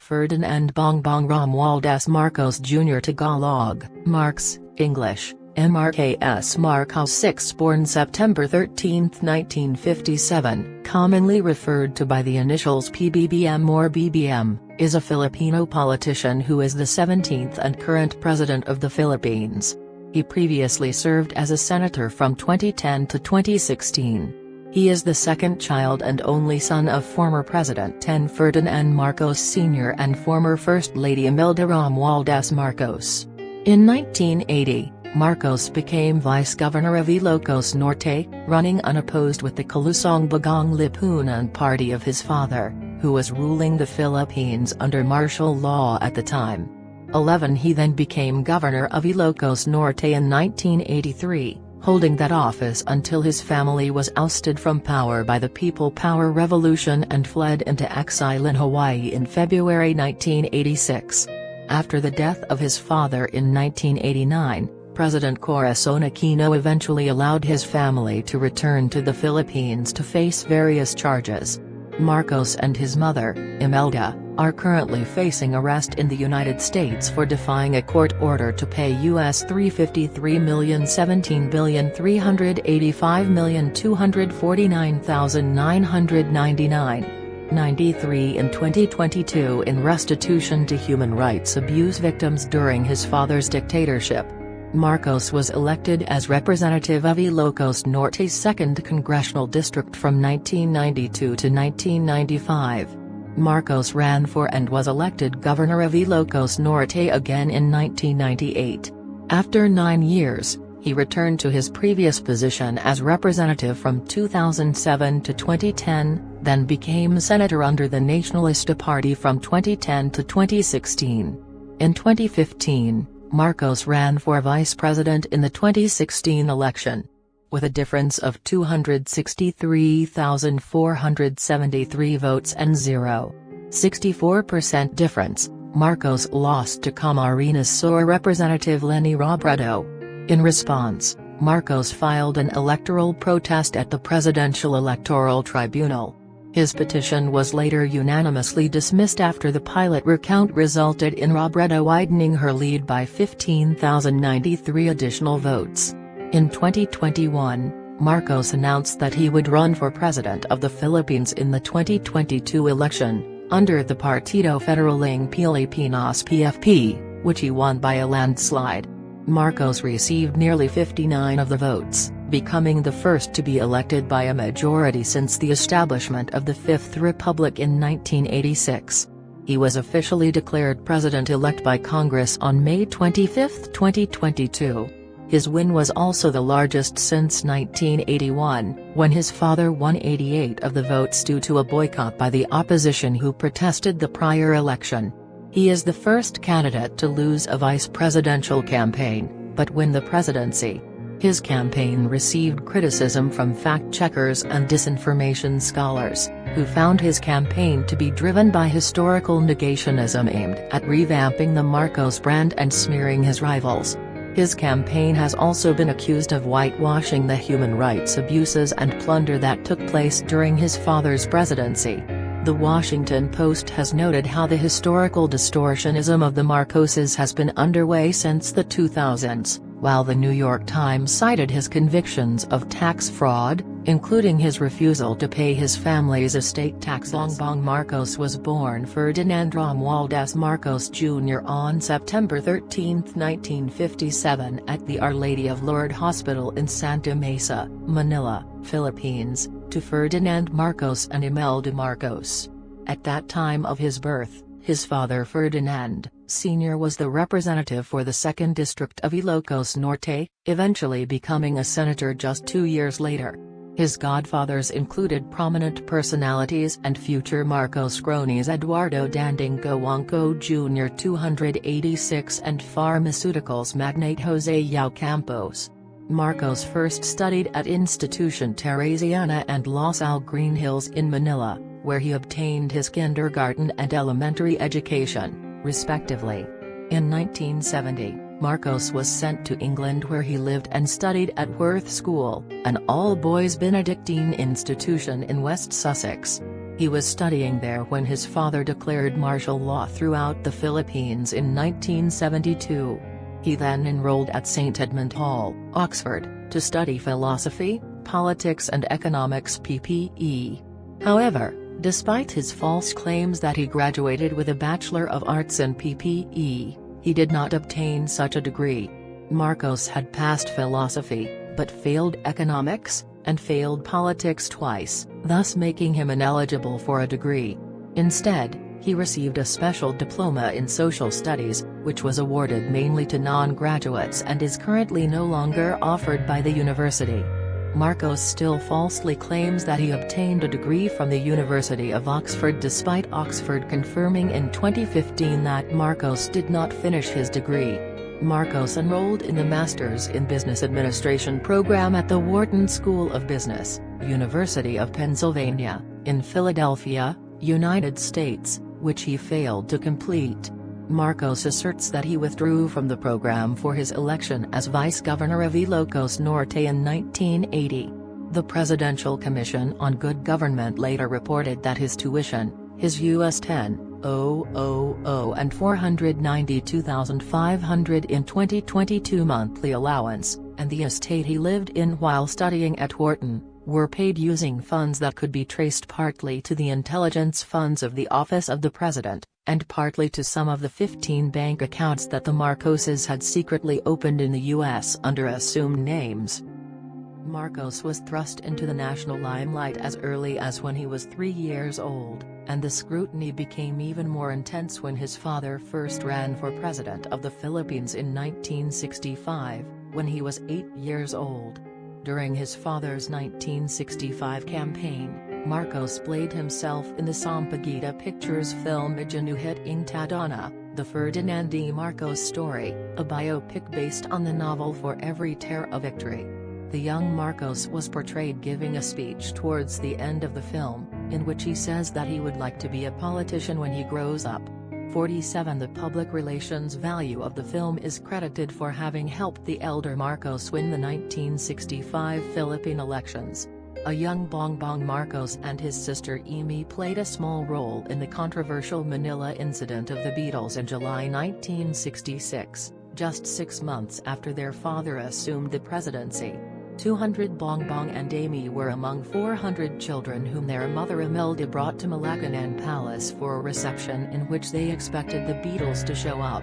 Ferdinand Bongbong Romualdez Marcos Jr. Tagalog, Marx, English, MRKS Marcos 6 born September 13, 1957, commonly referred to by the initials PBBM or BBM, is a Filipino politician who is the 17th and current President of the Philippines. He previously served as a senator from 2010 to 2016. He is the second child and only son of former President Ferdinand Marcos Sr. and former First Lady Imelda Romualdez Marcos. In 1980, Marcos became Vice Governor of Ilocos Norte, running unopposed with the Kalusang Bagong Lipunan party of his father, who was ruling the Philippines under martial law at the time. He then became Governor of Ilocos Norte in 1983, holding that office until his family was ousted from power by the People Power Revolution and fled into exile in Hawaii in February 1986. After the death of his father in 1989, President Corazon Aquino eventually allowed his family to return to the Philippines to face various charges. Marcos and his mother, Imelda, are currently facing arrest in the United States for defying a court order to pay US $353,17,385,249,999.93 in 2022 in restitution to human rights abuse victims during his father's dictatorship. Marcos was elected as representative of Ilocos Norte's 2nd Congressional District from 1992 to 1995. Marcos ran for and was elected Governor of Ilocos Norte again in 1998. After 9 years, he returned to his previous position as representative from 2007 to 2010, then became senator under the Nacionalista Party from 2010 to 2016. In 2015, Marcos ran for vice president in the 2016 election. With a difference of 263,473 votes and 0.64% difference, Marcos lost to Camarines Sur Representative Leni Robredo. In response, Marcos filed an electoral protest at the Presidential Electoral Tribunal. His petition was later unanimously dismissed after the pilot recount resulted in Robredo widening her lead by 15,093 additional votes. In 2021, Marcos announced that he would run for President of the Philippines in the 2022 election, under the Partido Federaling Pilipinas PFP, which he won by a landslide. Marcos received nearly 59% of the votes, becoming the first to be elected by a majority since the establishment of the Fifth Republic in 1986. He was officially declared president-elect by Congress on May 25, 2022. His win was also the largest since 1981, when his father won 88% of the votes due to a boycott by the opposition who protested the prior election. He is the first candidate to lose a vice presidential campaign, but win the presidency. His campaign received criticism from fact-checkers and disinformation scholars, who found his campaign to be driven by historical negationism aimed at revamping the Marcos brand and smearing his rivals. His campaign has also been accused of whitewashing the human rights abuses and plunder that took place during his father's presidency. The Washington Post has noted how the historical distortionism of the Marcoses has been underway since the 2000s, while the New York Times cited his convictions of tax fraud, including his refusal to pay his family's estate taxes. Bongbong Marcos was born Ferdinand Romualdez Marcos Jr. on September 13, 1957 at the Our Lady of Lourdes Hospital in Santa Mesa, Manila, Philippines, to Ferdinand Marcos and Imelda Marcos. At that time of his birth, his father Ferdinand, Sr. was the representative for the 2nd District of Ilocos Norte, eventually becoming a senator just 2 years later. His godfathers included prominent personalities and future Marcos cronies Eduardo Danding Cojuangco Jr. 286 and pharmaceuticals magnate Jose Yao Campos. Marcos first studied at Institution Teresiana and La Salle Green Hills in Manila, where he obtained his kindergarten and elementary education, respectively. In 1970, Marcos was sent to England where he lived and studied at Worth School, an all-boys Benedictine institution in West Sussex. He was studying there when his father declared martial law throughout the Philippines in 1972. He then enrolled at St Edmund Hall, Oxford, to study philosophy, politics and economics PPE. However, despite his false claims that he graduated with a Bachelor of Arts in PPE, he did not obtain such a degree. Marcos had passed philosophy, but failed economics, and failed politics twice, thus making him ineligible for a degree. Instead, he received a special diploma in social studies, which was awarded mainly to non-graduates and is currently no longer offered by the university. Marcos still falsely claims that he obtained a degree from the University of Oxford despite Oxford confirming in 2015 that Marcos did not finish his degree. Marcos enrolled in the Masters in Business Administration program at the Wharton School of Business, University of Pennsylvania, in Philadelphia, United States, which he failed to complete. Marcos asserts that he withdrew from the program for his election as vice governor of Ilocos Norte in 1980. The Presidential Commission on Good Government later reported that his tuition, his US $10,000 and $492,500 in 2022 monthly allowance, and the estate he lived in while studying at Wharton, were paid using funds that could be traced partly to the intelligence funds of the Office of the President, and partly to some of the 15 bank accounts that the Marcoses had secretly opened in the U.S. under assumed names. Marcos was thrust into the national limelight as early as when he was 3 years old, and the scrutiny became even more intense when his father first ran for president of the Philippines in 1965, when he was 8 years old. During his father's 1965 campaign, Marcos played himself in the Sampaguita Pictures film Iginuhit Ng Tadhana, the Ferdinand D. Marcos story, a biopic based on the novel For Every Tear a Victory. The young Marcos was portrayed giving a speech towards the end of the film, in which he says that he would like to be a politician when he grows up. 47 The public relations value of the film is credited for having helped the elder Marcos win the 1965 Philippine elections. A young Bongbong Marcos and his sister Amy played a small role in the controversial Manila incident of the Beatles in July 1966, just 6 months after their father assumed the presidency. 200 Bongbong and Amy were among 400 children whom their mother Imelda brought to Malacañang Palace for a reception in which they expected the Beatles to show up.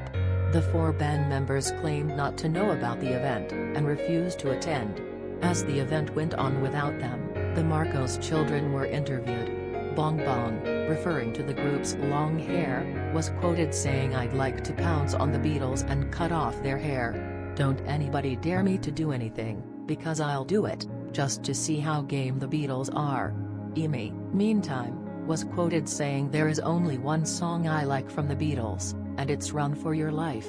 The 4 band members claimed not to know about the event, and refused to attend. As the event went on without them, the Marcos children were interviewed. Bongbong, referring to the group's long hair, was quoted saying, "I'd like to pounce on the Beatles and cut off their hair. Don't anybody dare me to do anything, because I'll do it, just to see how game the Beatles are." Amy, meantime, was quoted saying, "There is only one song I like from the Beatles, and it's Run for Your Life."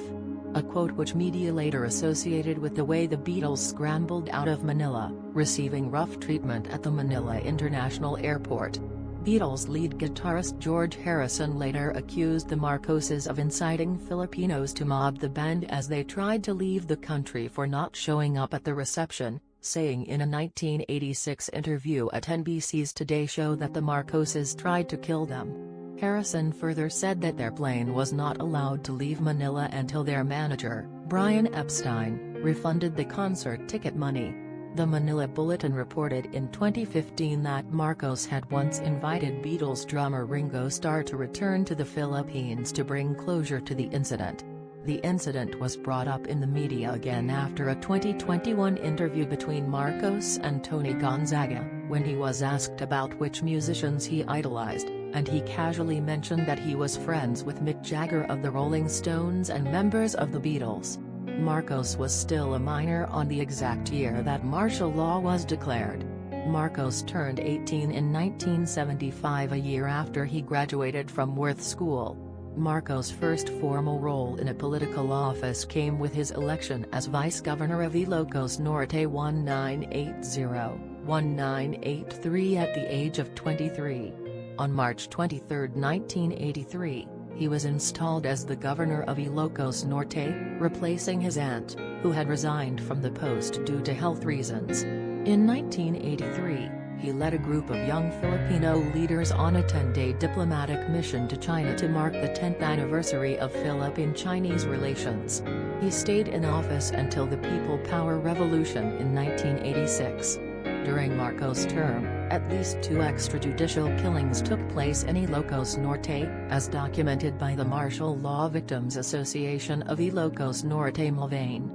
A quote which media later associated with the way the Beatles scrambled out of Manila, receiving rough treatment at the Manila International Airport. Beatles lead guitarist George Harrison later accused the Marcoses of inciting Filipinos to mob the band as they tried to leave the country for not showing up at the reception, saying in a 1986 interview at NBC's Today Show that the Marcoses tried to kill them. Harrison further said that their plane was not allowed to leave Manila until their manager, Brian Epstein, refunded the concert ticket money. The Manila Bulletin reported in 2015 that Marcos had once invited Beatles drummer Ringo Starr to return to the Philippines to bring closure to the incident. The incident was brought up in the media again after a 2021 interview between Marcos and Tony Gonzaga, when he was asked about which musicians he idolized, and he casually mentioned that he was friends with Mick Jagger of the Rolling Stones and members of the Beatles. Marcos was still a minor on the exact year that martial law was declared. Marcos turned 18 in 1975, a year after he graduated from Worth School. Marcos' first formal role in a political office came with his election as vice governor of Ilocos Norte 1980-1983 at the age of 23. On March 23, 1983, he was installed as the governor of Ilocos Norte, replacing his aunt, who had resigned from the post due to health reasons. In 1983, he led a group of young Filipino leaders on a 10-day diplomatic mission to China to mark the 10th anniversary of Philippine-Chinese relations. He stayed in office until the People Power Revolution in 1986. During Marcos' term, at least 2 extrajudicial killings took place in Ilocos Norte, as documented by the Martial Law Victims Association of Ilocos Norte Malvane.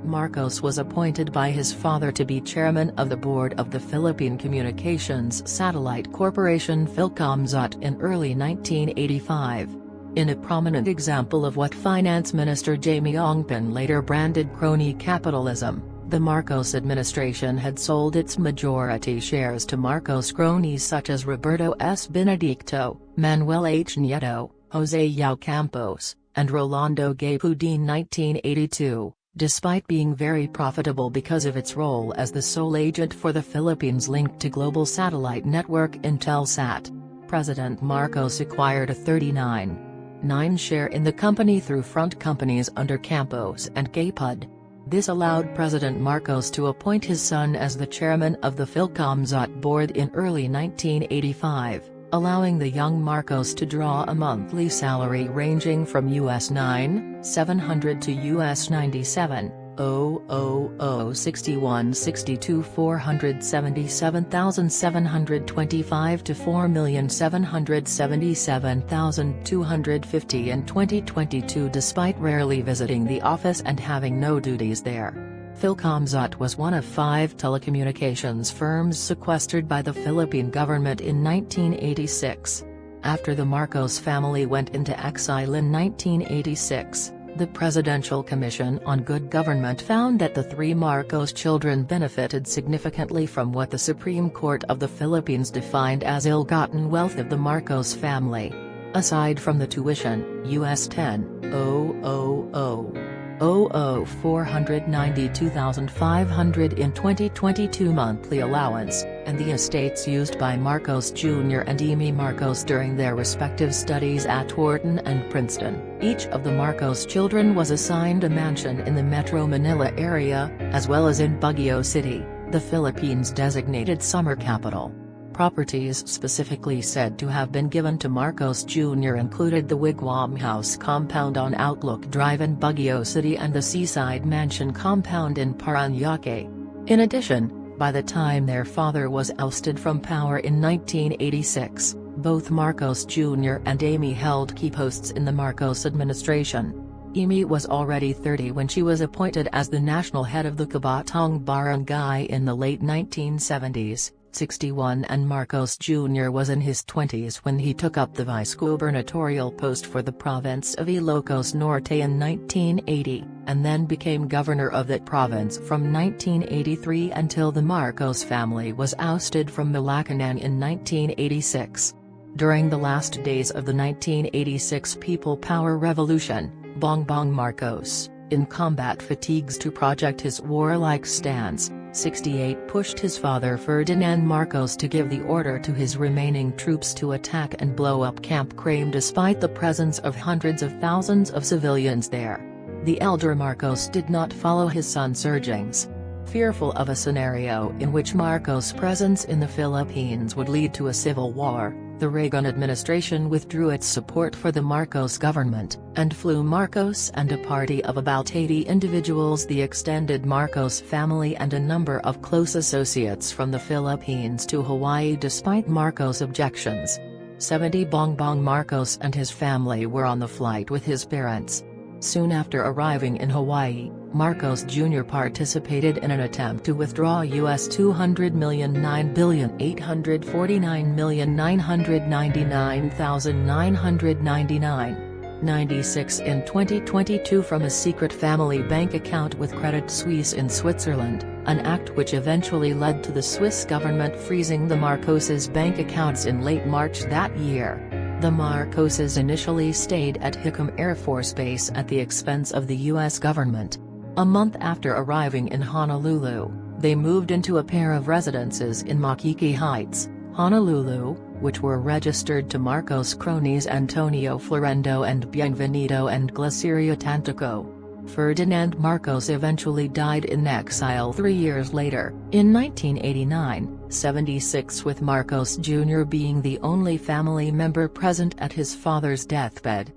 Marcos was appointed by his father to be chairman of the board of the Philippine Communications Satellite Corporation Philcomsat in early 1985. In a prominent example of what Finance Minister Jamie Ongpan later branded crony capitalism, the Marcos administration had sold its majority shares to Marcos cronies such as Roberto S. Benedicto, Manuel H. Nieto, Jose Yao Campos, and Rolando Gay Pudin 1982. Despite being very profitable because of its role as the sole agent for the Philippines linked to global satellite network Intelsat. President Marcos acquired a 39.9% share in the company through front companies under Campos and Gaypud. This allowed President Marcos to appoint his son as the chairman of the Philcomsat board in early 1985. Allowing the young Marcos to draw a monthly salary ranging from $9,700 to $61,62 $477,725 to $4,777,250 in 2022 despite rarely visiting the office and having no duties there. Philcomsat was one of 5 telecommunications firms sequestered by the Philippine government in 1986. After the Marcos family went into exile in 1986, the Presidential Commission on Good Government found that the 3 Marcos children benefited significantly from what the Supreme Court of the Philippines defined as ill-gotten wealth of the Marcos family. Aside from the tuition, US $492,500 in 2022 monthly allowance, and the estates used by Marcos Jr. and Amy Marcos during their respective studies at Wharton and Princeton. Each of the Marcos children was assigned a mansion in the Metro Manila area, as well as in Baguio City, the Philippines' designated summer capital. Properties specifically said to have been given to Marcos Jr. included the Wigwam House compound on Outlook Drive in Baguio City and the Seaside Mansion compound in Parañaque. In addition, by the time their father was ousted from power in 1986, both Marcos Jr. and Amy held key posts in the Marcos administration. Amy was already 30 when she was appointed as the national head of the Kabatong Barangay in the late 1970s. 61 and Marcos Jr. was in his 20s when he took up the vice-gubernatorial post for the province of Ilocos Norte in 1980, and then became governor of that province from 1983 until the Marcos family was ousted from Malacanang in 1986. During the last days of the 1986 People Power Revolution, Bongbong Marcos, in combat fatigues to project his warlike stance, 68 pushed his father Ferdinand Marcos to give the order to his remaining troops to attack and blow up Camp Crame despite the presence of hundreds of thousands of civilians there. The elder Marcos did not follow his son's urgings. Fearful of a scenario in which Marcos' presence in the Philippines would lead to a civil war, the Reagan administration withdrew its support for the Marcos government, and flew Marcos and a party of about 80 individuals, the extended Marcos family and a number of close associates from the Philippines to Hawaii despite Marcos' objections. 70 Bongbong Marcos and his family were on the flight with his parents. Soon after arriving in Hawaii, Marcos Jr. participated in an attempt to withdraw US $200,849,999,999.96 in 2022 from a secret family bank account with Credit Suisse in Switzerland, an act which eventually led to the Swiss government freezing the Marcoses' bank accounts in late March that year. The Marcoses initially stayed at Hickam Air Force Base at the expense of the U.S. government. A month after arriving in Honolulu, they moved into a pair of residences in Makiki Heights, Honolulu, which were registered to Marcos cronies Antonio Florendo and Bienvenido and Glaciria Tantoco. Ferdinand Marcos eventually died in exile 3 years later, in 1989, 76, with Marcos Jr. being the only family member present at his father's deathbed.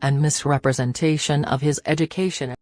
And misrepresentation of his education.